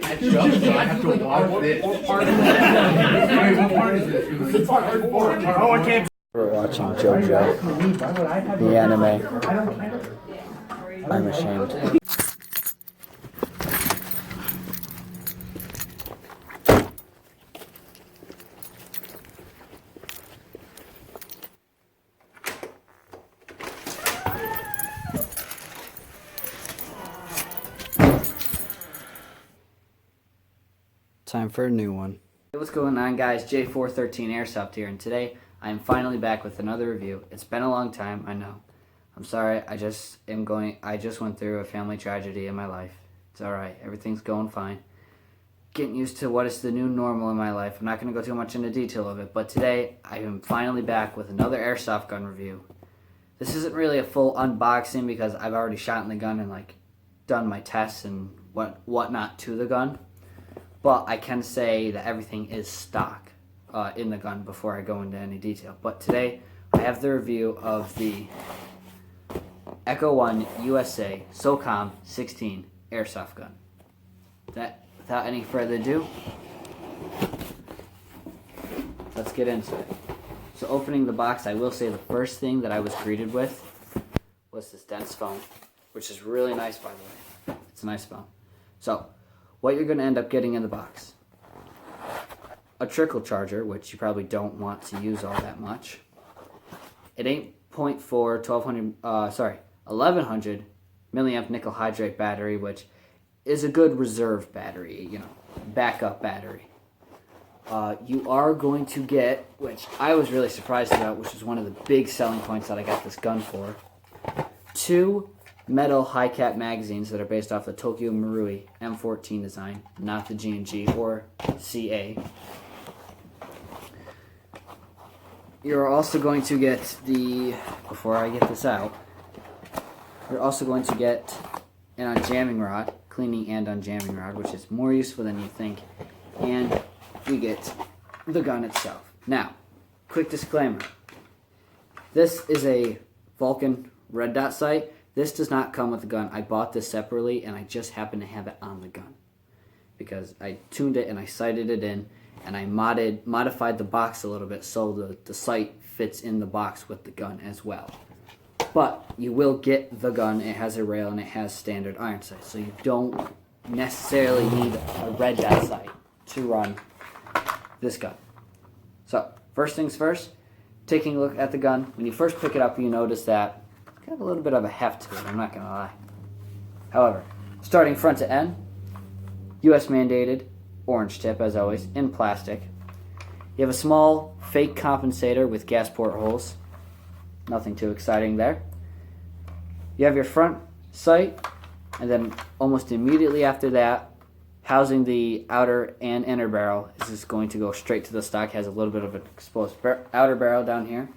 match up, so I have to watch it. Wait, what part is this? It's part 4. Oh, I can't. We're watching JoJo, the anime. I'm ashamed. Time for a new one. Hey, what's going on, guys? J413 Airsoft here, and today I am finally back with another review. It's been a long time, I know. I'm sorry, I just went through a family tragedy in my life. It's alright, everything's going fine. Getting used to what is the new normal in my life. I'm not going to go too much into detail of it, but today I am finally back with another airsoft gun review. This isn't really a full unboxing because I've already shot in the gun and done my tests and whatnot to the gun. But I can say that everything is stock in the gun before I go into any detail. But today, I have the review of the Echo 1 USA SOCOM 16 airsoft gun. Without any further ado, let's get into it. So opening the box, I will say the first thing that I was greeted with was this dense foam, which is really nice, by the way. It's a nice foam. So what you're going to end up getting in the box: a trickle charger, which you probably don't want to use all that much. An 8.4 1100 milliamp nickel hydrate battery, which is a good reserve battery, backup battery. You are going to get, which I was really surprised about, which is one of the big selling points that I got this gun for, 2 metal high-cap magazines that are based off the Tokyo Marui M14 design, not the G&G or CA. You're also going to get before I get this out, you're also going to get an unjamming rod, cleaning and unjamming rod, which is more useful than you think, and you get the gun itself. Now, quick disclaimer. This is a Vulcan red dot sight. This does not come with the gun. I bought this separately, and I just happen to have it on the gun because I tuned it and I sighted it in, and I modified the box a little bit so the sight fits in the box with the gun as well. But you will get the gun. It has a rail and it has standard iron sight, so you don't necessarily need a red dot sight to run this gun. So first things first, taking a look at the gun. When you first pick it up, you notice that have a little bit of a heft to it, I'm not going to lie. However, starting front to end, US mandated, orange tip as always, in plastic. You have a small fake compensator with gas port holes. Nothing too exciting there. You have your front sight, and then almost immediately after that, housing the outer and inner barrel. This is going to go straight to the stock. Has a little bit of an exposed outer barrel down here.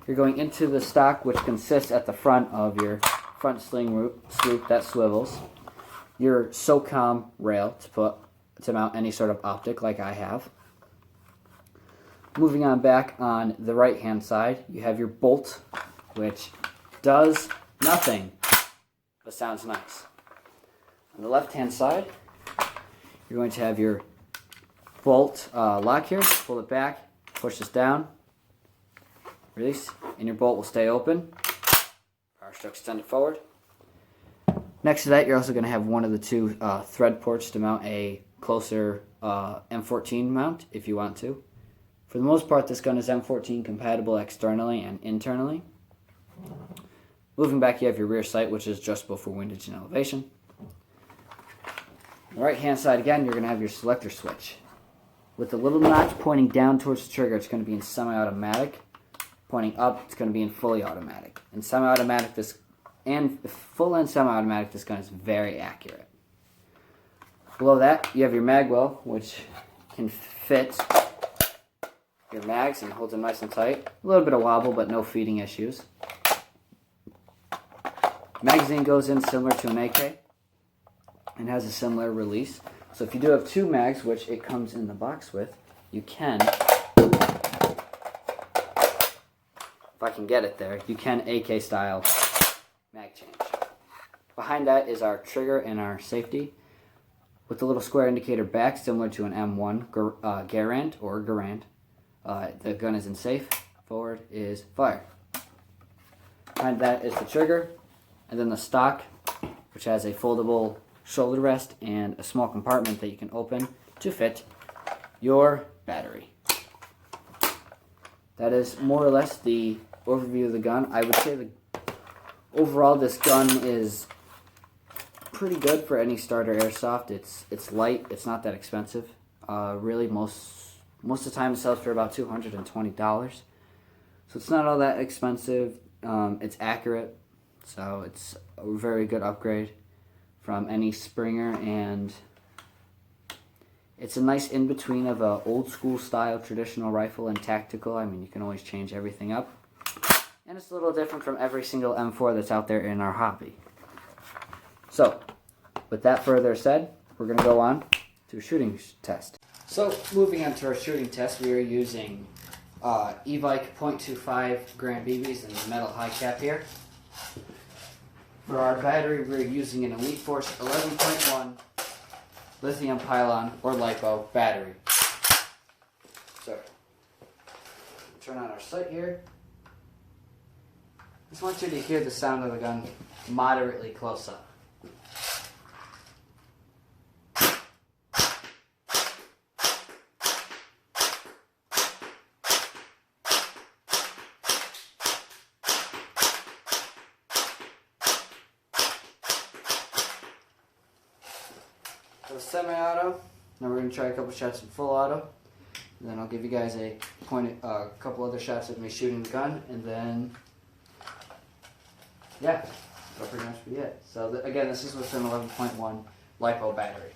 You're going into the stock, which consists at the front of your front sling sloop that swivels, your SOCOM rail to mount any sort of optic like I have. Moving on back on the right hand side, you have your bolt, which does nothing but sounds nice. On the left hand side, you're going to have your bolt lock here. Pull it back, push this down, release, and your bolt will stay open. Power stroke, extend it forward. Next to that, you're also going to have one of the 2 thread ports to mount a closer M14 mount if you want to. For the most part, this gun is M14 compatible externally and internally. Moving back, you have your rear sight, which is adjustable for windage and elevation. On the right hand side again, you're going to have your selector switch. With the little notch pointing down towards the trigger, it's going to be in semi-automatic. Pointing up, it's going to be in fully automatic. In semi-automatic, full and semi-automatic, this gun is very accurate. Below that, you have your mag well, which can fit your mags and holds them nice and tight. A little bit of wobble, but no feeding issues. Magazine goes in similar to an AK and has a similar release. So if you do have 2 mags, which it comes in the box with, you can, if I can get it there, you can AK style mag change. Behind that is our trigger and our safety. with the little square indicator back, similar to an M1 Garand or Garand. The gun is in safe. Forward is fire. Behind that is the trigger, and then the stock, which has a foldable shoulder rest and a small compartment that you can open to fit your battery. That is more or less the overview of the gun. I would say overall this gun is pretty good for any starter airsoft. It's light. It's not that expensive. Really, most of the time it sells for about $220. So it's not all that expensive. It's accurate. So it's a very good upgrade from any Springer, and it's a nice in-between of a old school style traditional rifle and tactical. I mean, you can always change everything up. And it's a little different from every single M4 that's out there in our hobby. So, with that further said, we're going to go on to a shooting test. So, moving on to our shooting test, we are using Evike .25 gram BBs in the metal high cap here. For our battery, we're using an Elite Force 11.1 lithium pylon or LiPo battery. So, turn on our sight here. I just want you to hear the sound of the gun moderately close up. So semi-auto. Now we're going to try a couple shots in full auto. And then I'll give you guys a couple other shots of me shooting the gun, and then yeah, that'll pretty much be it. So again, this is with an 11.1 LiPo battery.